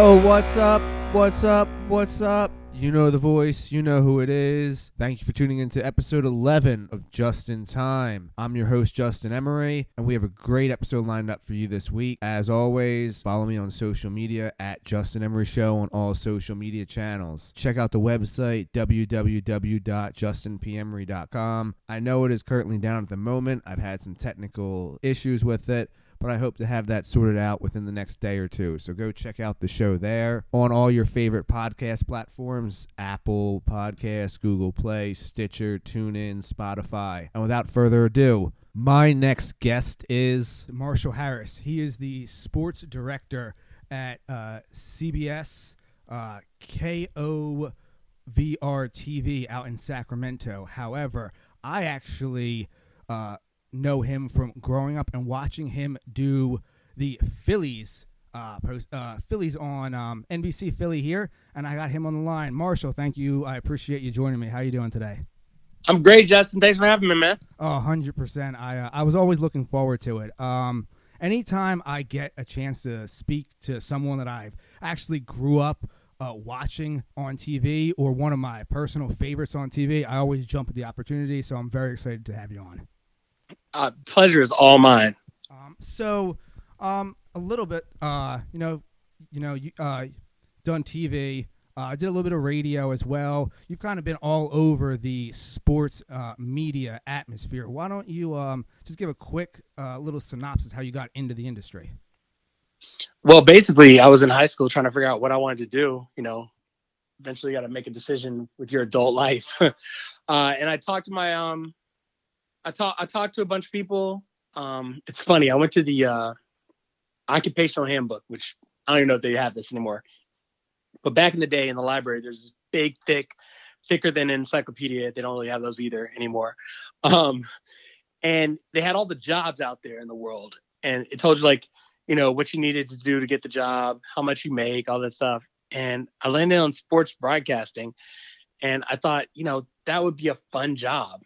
Yo, what's up? What's up? What's up? You know the voice, you know who it is. Thank you for tuning into episode 11 of Just in Time. I'm your host, Justin Emery, and we have a great episode lined up for you this week. As always, follow me on social media at Justin Emery Show on all social media channels. Check out the website, www.justinpemery.com. I know it is currently down at the moment. I've had some technical issues with it, but I hope to have that sorted out within the next day or two. So go check out the show there on all your favorite podcast platforms, Apple Podcasts, Google Play, Stitcher, TuneIn, Spotify. And without further ado, my next guest is Marshall Harris. He is the sports director at CBS KOVR TV out in Sacramento. However, I actually know him from growing up and watching him do the Phillies Phillies on NBC Philly here, and I got him on the line. Marshall, thank you. I appreciate you joining me. How you doing today? I'm great, Justin. Thanks for having me, man. Oh, 100%. I was always looking forward to it. Anytime I get a chance to speak to someone that I've actually grew up watching on TV or one of my personal favorites on TV, I always jump at the opportunity, so I'm very excited to have you on. Pleasure is all mine. A little bit, you done TV, did a little bit of radio as well. You've kind of been all over the sports media atmosphere. Why don't you just give a quick little synopsis how you got into the industry? Well, basically, I was in high school trying to figure out what I wanted to do. Eventually, you got to make a decision with your adult life. And I talked to my I talked to a bunch of people. It's funny. I went to the occupational handbook, which I don't even know if they have this anymore. But back in the day in the library, there's this big, thicker than an encyclopedia. They don't really have those either anymore. And they had all the jobs out there in the world. And it told you, what you needed to do to get the job, how much you make, all that stuff. And I landed on sports broadcasting. And I thought, that would be a fun job.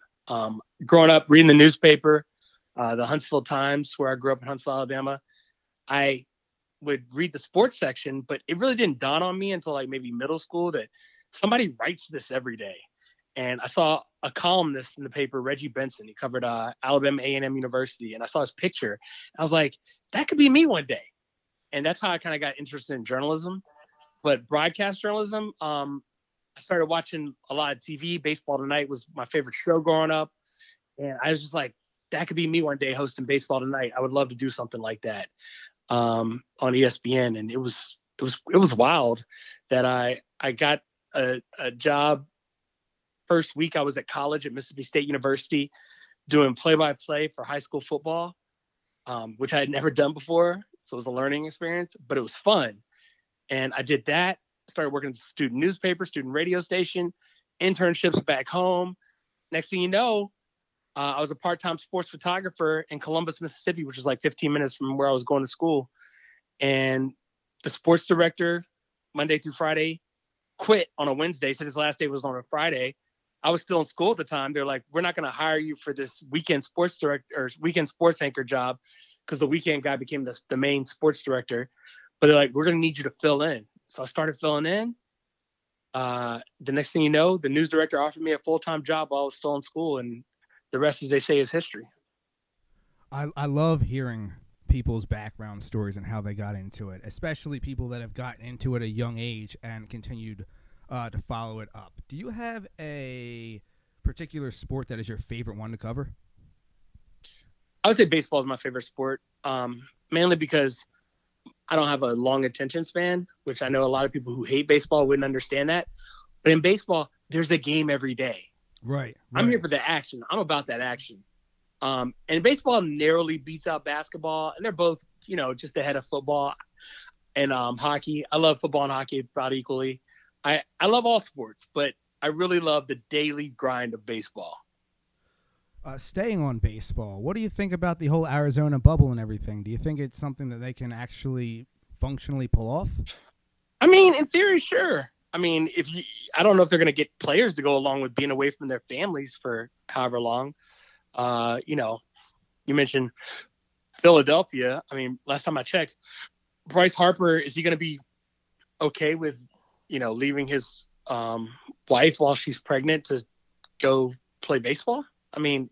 Growing up reading the newspaper, the Huntsville Times, where I grew up in Huntsville, Alabama, I would read the sports section, but it really didn't dawn on me until maybe middle school that somebody writes this every day. And I saw a columnist in the paper, Reggie Benson. He covered Alabama A&M University, and I saw his picture. I was like, that could be me one day. And that's how I kind of got interested in journalism. But broadcast journalism, I started watching a lot of TV. Baseball Tonight was my favorite show growing up. And I was just like, that could be me one day hosting Baseball Tonight. I would love to do something like that on ESPN. And it was wild that I got a job. First week I was at college at Mississippi State University doing play-by-play for high school football, which I had never done before. So it was a learning experience, but it was fun. And I did that. Started working at a student newspaper, student radio station, internships back home. Next thing you know, I was a part-time sports photographer in Columbus, Mississippi, which was 15 minutes from where I was going to school. And the sports director, Monday through Friday, quit on a Wednesday. Said his last day was on a Friday. I was still in school at the time. They're like, we're not going to hire you for this weekend sports director or weekend sports anchor job because the weekend guy became the main sports director. But they're like, we're going to need you to fill in. So I started filling in. The next thing you know, the news director offered me a full-time job while I was still in school, and the rest, as they say, is history. I love hearing people's background stories and how they got into it, especially people that have gotten into it at a young age and continued to follow it up. Do you have a particular sport that is your favorite one to cover? I would say baseball is my favorite sport, mainly because I don't have a long attention span, which I know a lot of people who hate baseball wouldn't understand that. But in baseball, there's a game every day. Right. I'm here for the action. I'm about that action. And baseball narrowly beats out basketball, and they're both, just ahead of football and hockey. I love football and hockey about equally. I love all sports, but I really love the daily grind of baseball. Staying on baseball, what do you think about the whole Arizona bubble and everything? Do you think it's something that they can actually functionally pull off? I mean, in theory, sure. I mean, I don't know if they're going to get players to go along with being away from their families for however long. You mentioned Philadelphia. I mean, last time I checked, Bryce Harper, is he going to be okay with, leaving his wife while she's pregnant to go play baseball? I mean,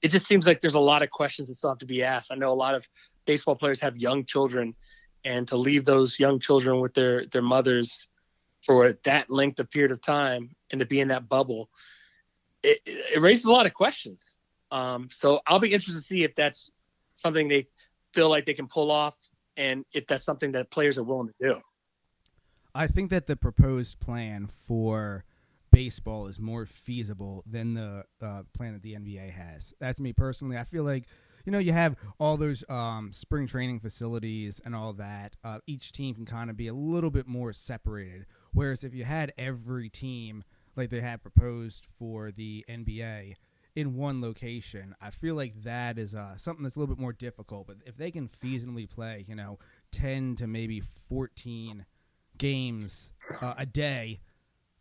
it just seems like there's a lot of questions that still have to be asked. I know a lot of baseball players have young children, and to leave those young children with their mothers for that length of period of time and to be in that bubble, it raises a lot of questions. So I'll be interested to see if that's something they feel like they can pull off, and if that's something that players are willing to do. I think that the proposed plan for baseball is more feasible than the plan that the NBA has. That's me personally. I feel like, you have all those spring training facilities and all that. Each team can kind of be a little bit more separated. Whereas if you had every team like they had proposed for the NBA in one location, I feel like that is something that's a little bit more difficult. But if they can feasibly play, 10 to maybe 14 games a day,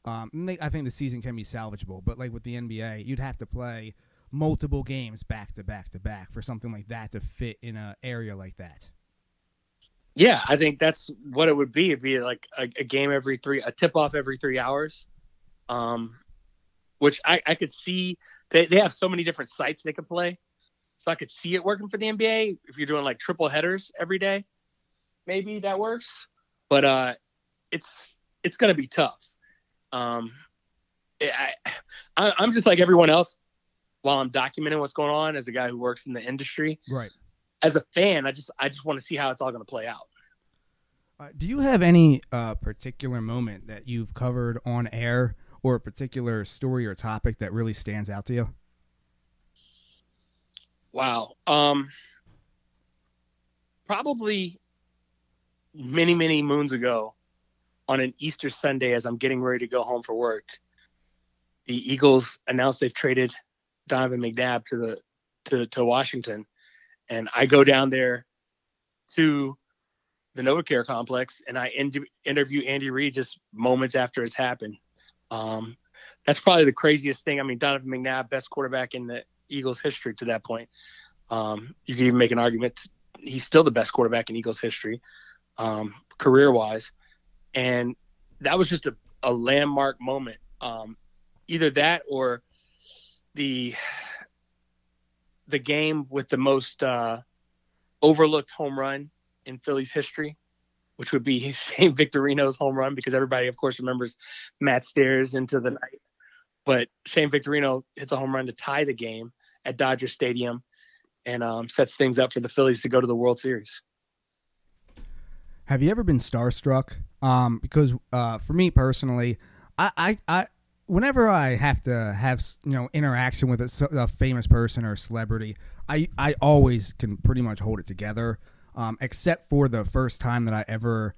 I think the season can be salvageable. But like with the NBA, you'd have to play multiple games back to back to back for something like that to fit in an area like that. Yeah, I think that's what it would be. It'd be like a game a tip-off every 3 hours, which I could see. They have so many different sites they could play. So I could see it working for the NBA. If you're doing like triple headers every day, maybe that works. But it's going to be tough. I'm just like everyone else while I'm documenting what's going on as a guy who works in the industry. Right. As a fan, I just want to see how it's all going to play out. Do you have any particular moment that you've covered on air, or a particular story or topic that really stands out to you? Wow. Probably many, many moons ago on an Easter Sunday, as I'm getting ready to go home for work, the Eagles announced they've traded Donovan McNabb to Washington. And I go down there to the NovaCare complex, and I interview Andy Reid just moments after it's happened. That's probably the craziest thing. I mean, Donovan McNabb, best quarterback in the Eagles history to that point. You can even make an argument he's still the best quarterback in Eagles history, career-wise. And that was just a landmark moment. Either that or the game with the most overlooked home run in Phillies history, which would be Shane Victorino's home run, because everybody, of course, remembers Matt Stairs into the night. But Shane Victorino hits a home run to tie the game at Dodger Stadium and sets things up for the Phillies to go to the World Series. Have you ever been starstruck? Because for me personally, I whenever I have to have interaction with a famous person or celebrity, I always can pretty much hold it together, except for the first time that I ever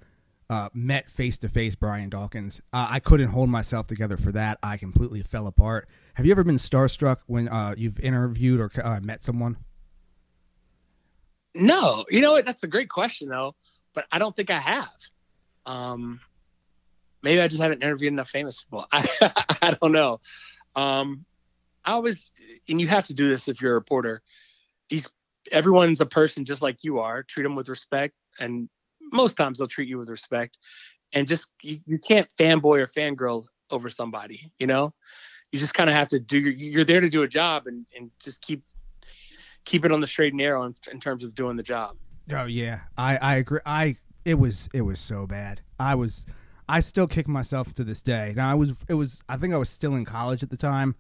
met face to face Brian Dawkins. I couldn't hold myself together for that. I completely fell apart. Have you ever been starstruck when you've interviewed or met someone? No, you know what? That's a great question though, but I don't think I have. Maybe I just haven't interviewed enough famous people. I don't know. I always, and you have to do this if you're a reporter. Everyone's a person just like you are. Treat them with respect, and most times they'll treat you with respect. And just you can't fanboy or fangirl over somebody. You just kind of have to you're there to do a job, and just keep it on the straight and narrow in terms of doing the job. Oh yeah, I agree. It was so bad. I still kick myself to this day. Now I think I was still in college at the time,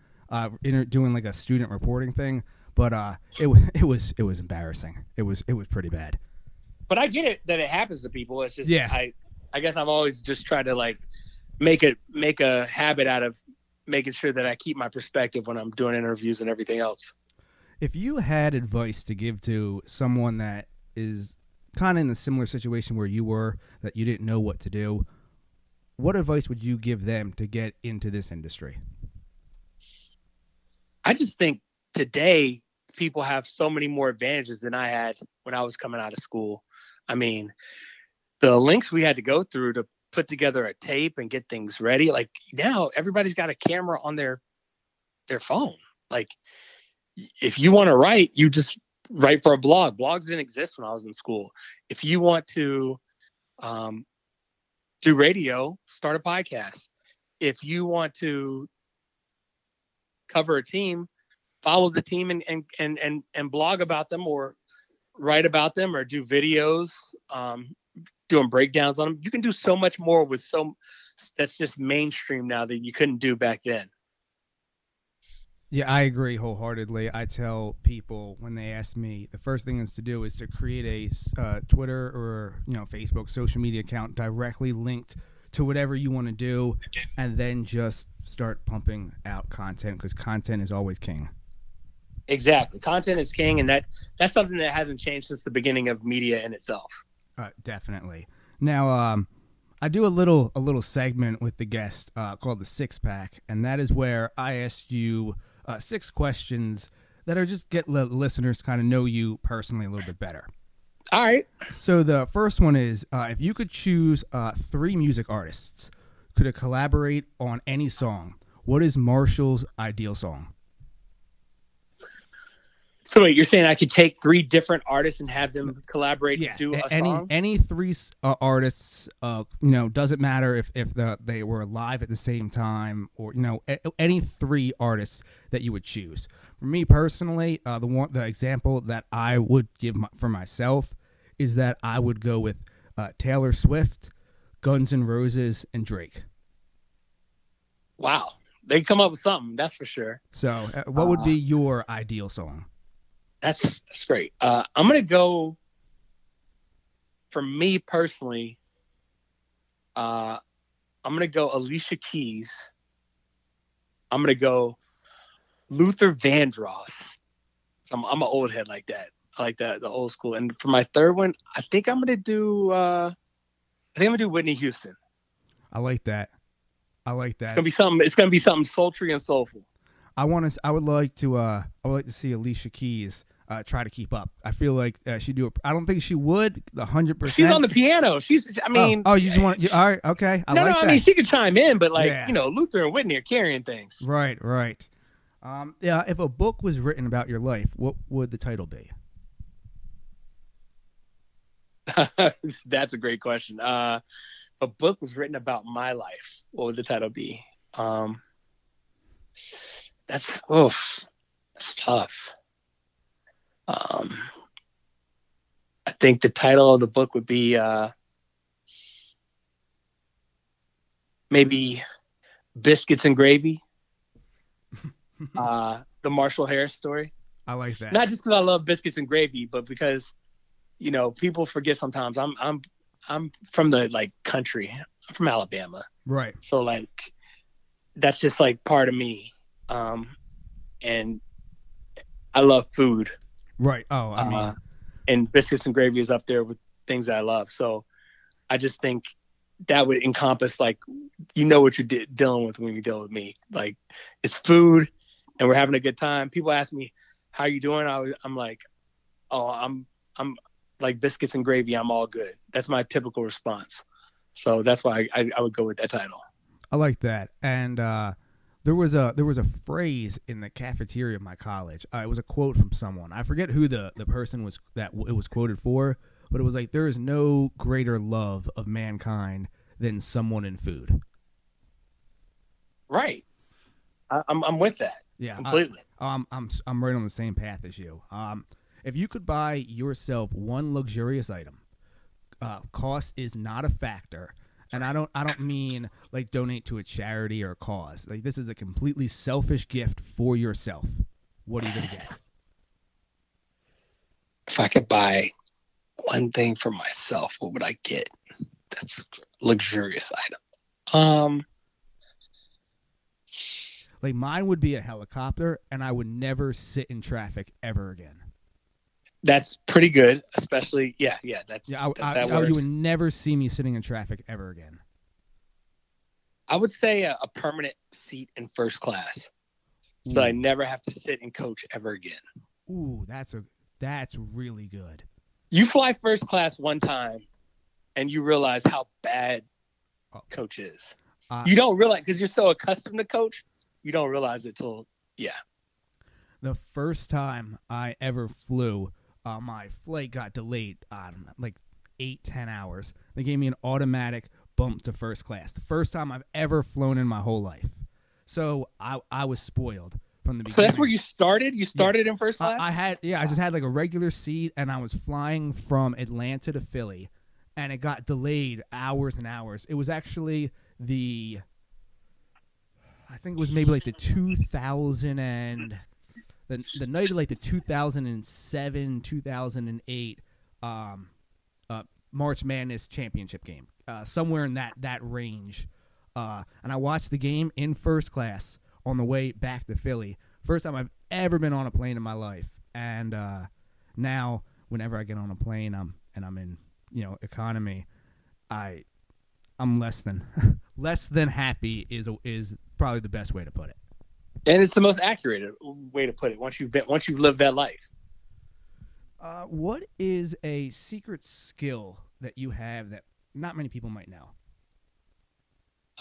doing like a student reporting thing. But it was embarrassing. It was pretty bad. But I get it that it happens to people. It's just I guess I've always just tried to like make a habit out of making sure that I keep my perspective when I'm doing interviews and everything else. If you had advice to give to someone that is kind of in a similar situation where you were, that you didn't know what to do, what advice would you give them to get into this industry? I just think today people have so many more advantages than I had when I was coming out of school. I mean, the links we had to go through to put together a tape and get things ready. Like now everybody's got a camera on their phone. Like if you want to write, you just write for a blog. Blogs didn't exist when I was in school. If you want to do radio, start a podcast. If you want to cover a team, follow the team and blog about them or write about them or do videos, doing breakdowns on them. You can do so much more with that's just mainstream now that you couldn't do back then. Yeah, I agree wholeheartedly. I tell people when they ask me, the first thing is to do is to create a Twitter or Facebook social media account directly linked to whatever you want to do, and then just start pumping out content, because content is always king. Exactly, content is king, and that's something that hasn't changed since the beginning of media in itself. Definitely. Now, I do a little segment with the guest called the Six Pack, and that is where I ask you 6 questions that are just get listeners to kind of know you personally a little bit better. All right. So the first one is, if you could choose 3 music artists could collaborate on any song, what is Marshall's ideal song? So wait, you're saying I could take 3 different artists and have them collaborate to do a song? Any 3 artists, doesn't matter if they were live at the same time, or any 3 artists that you would choose. For me personally, the example that I would give for myself is that I would go with Taylor Swift, Guns N' Roses, and Drake. Wow, they come up with something, that's for sure. So, what would be your ideal song? That's great. I'm gonna go. For me personally, I'm gonna go Alicia Keys. I'm gonna go Luther Vandross. I'm an old head like that. I like the old school. And for my third one, I think I'm gonna do Whitney Houston. I like that. It's gonna be something sultry and soulful. I would like to see Alicia Keys try to keep up. I feel like she'd do it. I don't think she would 100%. She's on the piano. You just want all right, okay. I mean, she could chime in, but Luther and Whitney are carrying things. Right. Yeah, if a book was written about your life, what would the title be? That's a great question. If a book was written about my life, what would the title be? That's tough. I think the title of the book would be maybe Biscuits and Gravy. The Marshall Harris story. I like that. Not just because I love biscuits and gravy, but because people forget sometimes I'm from the country. I'm from Alabama. Right. So that's just part of me. And I love food. Right. Oh, I mean, and biscuits and gravy is up there with things that I love. So I just think that would encompass what you're dealing with when you deal with me. It's food, and we're having a good time. People ask me, "How you doing?" I'm like, "Oh, I'm like biscuits and gravy. I'm all good." That's my typical response. So that's why I would go with that title. I like that. And there was a phrase in the cafeteria of my college. It was a quote from someone. I forget who the person was that it was quoted for, but it was like, there is no greater love of mankind than someone in food. Right. I'm with that. Yeah, completely. I'm right on the same path as you. If you could buy yourself one luxurious item, cost is not a factor. And I don't mean donate to a charity or a cause. This is a completely selfish gift for yourself. What are you going to get? If I could buy one thing for myself, what would I get? That's a luxurious item. Mine would be a helicopter, and I would never sit in traffic ever again. That's pretty good, especially that works. You would never see me sitting in traffic ever again. I would say a permanent seat in first class, so I never have to sit in coach ever again. Ooh, that's really good. You fly first class one time, and you realize how bad coach is. You don't realize, because you're so accustomed to coach, you don't realize it till the first time I ever flew. My flight got delayed, 8-10 hours. They gave me an automatic bumped to first class. The first time I've ever flown in my whole life. So I was spoiled from the beginning. So that's where you started? You started in first class? I just had like a regular seat, and I was flying from Atlanta to Philly, and it got delayed hours and hours. It was actually I think it was maybe like the 2000 and the night of like the 2007, 2008 March Madness championship game, somewhere in that range. And I watched the game in first class on the way back to Philly. First time I've ever been on a plane in my life. And now, whenever I get on a plane, I'm in economy, I'm less than happy is probably the best way to put it. And it's the most accurate way to put it once you've lived that life. What is a secret skill that you have that not many people might know?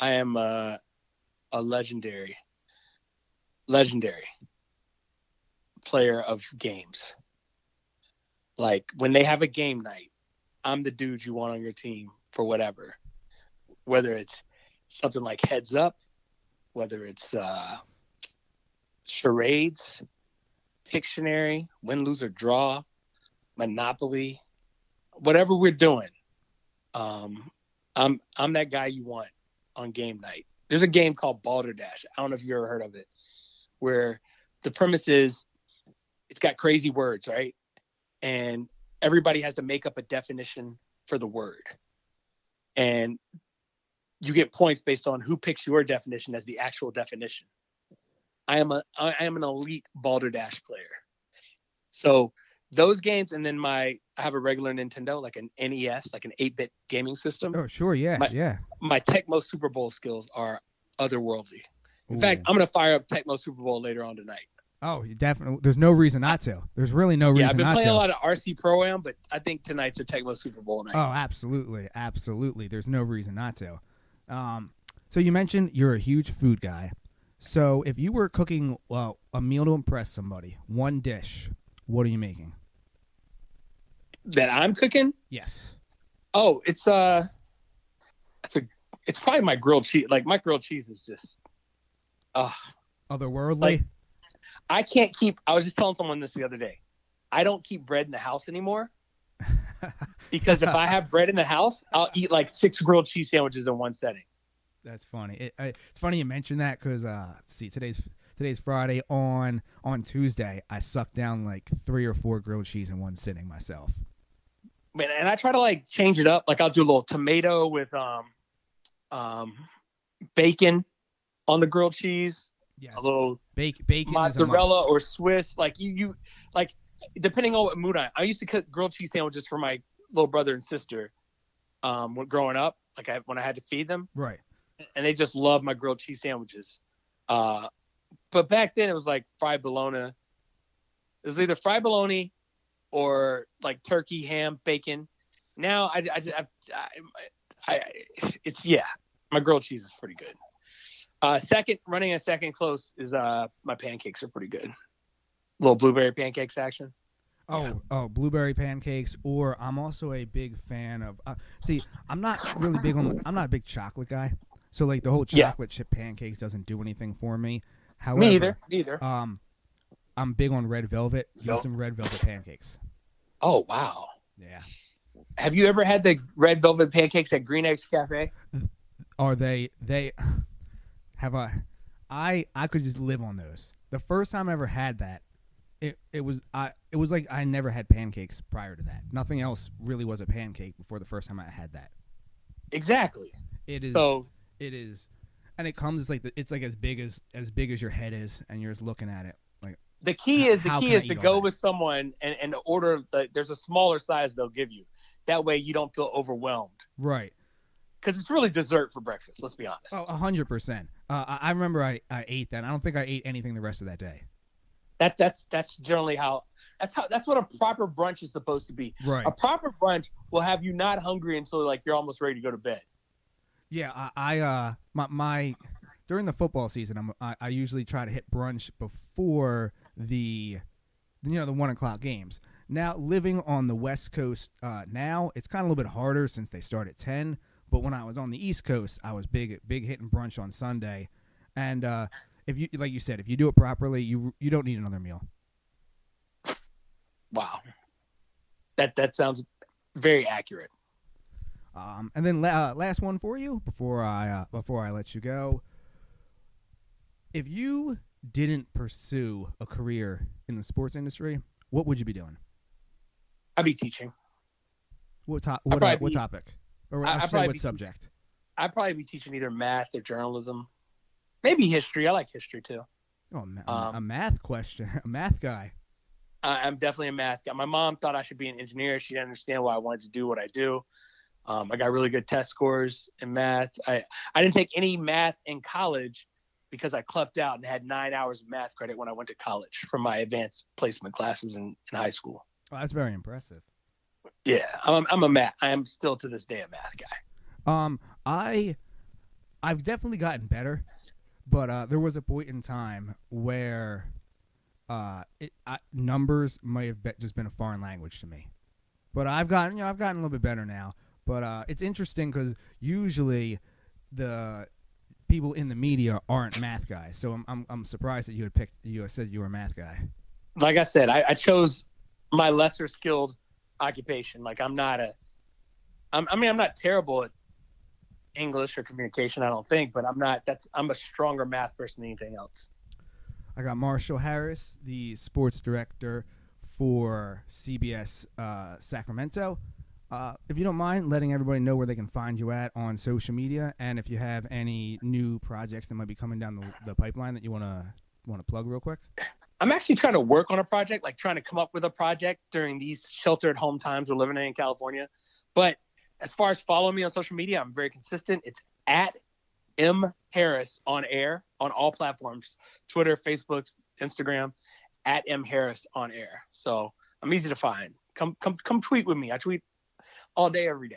I am a legendary player of games. Like when they have a game night, I'm the dude you want on your team for whatever. Whether it's something like Heads Up, whether it's charades, Pictionary, win, lose, or draw, Monopoly, whatever we're doing, I'm that guy you want on game night. There's a game called Balderdash. I don't know if you ever heard of it, where the premise is it's got crazy words, right? And everybody has to make up a definition for the word. And you get points based on who picks your definition as the actual definition. I am an elite Balderdash player. So those games, and then I have a regular Nintendo, like an NES, like an 8-bit gaming system. Oh, sure, yeah, yeah. My Tecmo Super Bowl skills are otherworldly. In fact, I'm going to fire up Tecmo Super Bowl later on tonight. Oh, definitely. There's no reason not to. There's really no reason not to. Yeah, I've been playing a lot of RC Pro-Am, but I think tonight's a Tecmo Super Bowl night. Oh, absolutely. Absolutely. There's no reason not to. So you mentioned you're a huge food guy. So if you were cooking a meal to impress somebody, one dish, what are you making? That I'm cooking? Yes. Oh, it's probably my grilled cheese. Like my grilled cheese is just otherworldly. Like, I was just telling someone this the other day. I don't keep bread in the house anymore because if I have bread in the house, I'll eat like 6 grilled cheese sandwiches in one setting. That's funny. It's funny you mentioned that because see, today's Friday. On Tuesday, I sucked down like 3 or 4 grilled cheese in one sitting myself. Man, and I try to like change it up. Like I'll do a little tomato with bacon on the grilled cheese. Yes. A little bacon mozzarella or Swiss. Like you like depending on what mood I used to cook grilled cheese sandwiches for my little brother and sister when growing up. Like when I had to feed them. Right. And they just love my grilled cheese sandwiches. But back then it was like fried bologna. It was either fried bologna or like turkey, ham, bacon. Now my grilled cheese is pretty good. Running a second close is my pancakes are pretty good. Little blueberry pancakes action. Oh, blueberry pancakes. Or I'm also a big fan of. See, I'm not a big chocolate guy. So like the whole chocolate chip pancakes doesn't do anything for me. However, me either. I'm big on red velvet. Give me some red velvet pancakes. Oh wow. Yeah. Have you ever had the red velvet pancakes at Green Eggs Cafe? Are they have I could just live on those. The first time I ever had that, it was like I never had pancakes prior to that. Nothing else really was a pancake before the first time I had that. Exactly. It is. So it is, and it comes it's like as big as your head is, and you're just looking at it like. The key is to go with someone and order. There's a smaller size they'll give you. That way you don't feel overwhelmed. Right. Because it's really dessert for breakfast. Let's be honest. Oh, 100%. I remember I ate that. I don't think I ate anything the rest of that day. That's generally that's what a proper brunch is supposed to be. Right. A proper brunch will have you not hungry until like you're almost ready to go to bed. Yeah. My during the football season, I usually try to hit brunch before the 1:00 games. Now living on the West Coast, now it's kind of a little bit harder since they start at 10. But when I was on the East Coast, I was big hitting brunch on Sunday. And if you, like you said, if you do it properly, you don't need another meal. Wow. That sounds very accurate. And then last one for you before I let you go. If you didn't pursue a career in the sports industry, what would you be doing? I'd be teaching. What topic? Or what subject? I'd probably be teaching either math or journalism. Maybe history. I like history too. Oh, a math question. A math guy. I'm definitely a math guy. My mom thought I should be an engineer. She didn't understand why I wanted to do what I do. I got really good test scores in math. I didn't take any math in college because I clept out and had 9 hours of math credit when I went to college for my advanced placement classes in high school. Oh, that's very impressive. Yeah, I am still to this day a math guy. I've definitely gotten better, but there was a point in time where numbers might have just been a foreign language to me. But I've gotten a little bit better now. But it's interesting because usually the people in the media aren't math guys. So I'm surprised that you had said you were a math guy. Like I said, I chose my lesser skilled occupation. Like I'm not terrible at English or communication, I don't think, but I'm a stronger math person than anything else. I got Marshall Harris, the sports director for CBS Sacramento. If you don't mind letting everybody know where they can find you at on social media, and if you have any new projects that might be coming down the pipeline that you want to plug real quick. I'm actually trying to work on a project, like trying to come up with a project during these sheltered home times we're living in California. But as far as following me on social media, I'm very consistent. It's at M Harris on air on all platforms: Twitter, Facebook, Instagram, at M Harris on air. So I'm easy to find. Come tweet with me. I tweet all day, every day.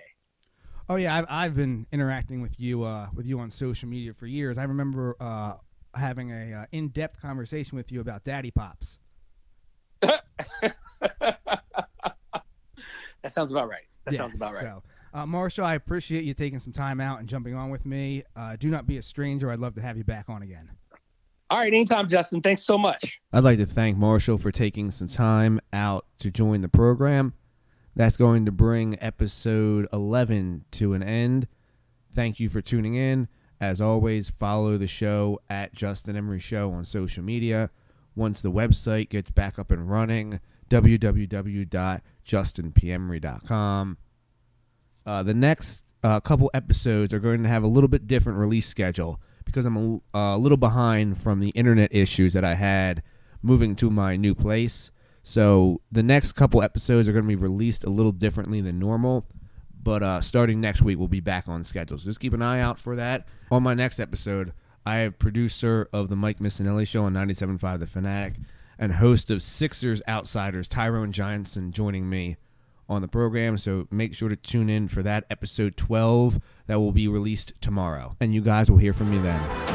Oh yeah, I've been interacting with you on social media for years. I remember having a in-depth conversation with you about Daddy Pops. That sounds about right. Sounds about right. So, Marshall, I appreciate you taking some time out and jumping on with me. Do not be a stranger. I'd love to have you back on again. All right, anytime, Justin. Thanks so much. I'd like to thank Marshall for taking some time out to join the program. That's going to bring episode 11 to an end. Thank you for tuning in. As always, follow the show at Justin Emery Show on social media. Once the website gets back up and running, www.justinpemery.com. The next couple episodes are going to have a little bit different release schedule because I'm a little behind from the internet issues that I had moving to my new place. So the next couple episodes are going to be released a little differently than normal. But starting next week, we'll be back on schedule. So just keep an eye out for that. On my next episode, I have producer of the Mike Missinelli Show on 97.5 The Fanatic and host of Sixers Outsiders, Tyrone Johnson, joining me on the program. So make sure to tune in for that episode 12 that will be released tomorrow. And you guys will hear from me then.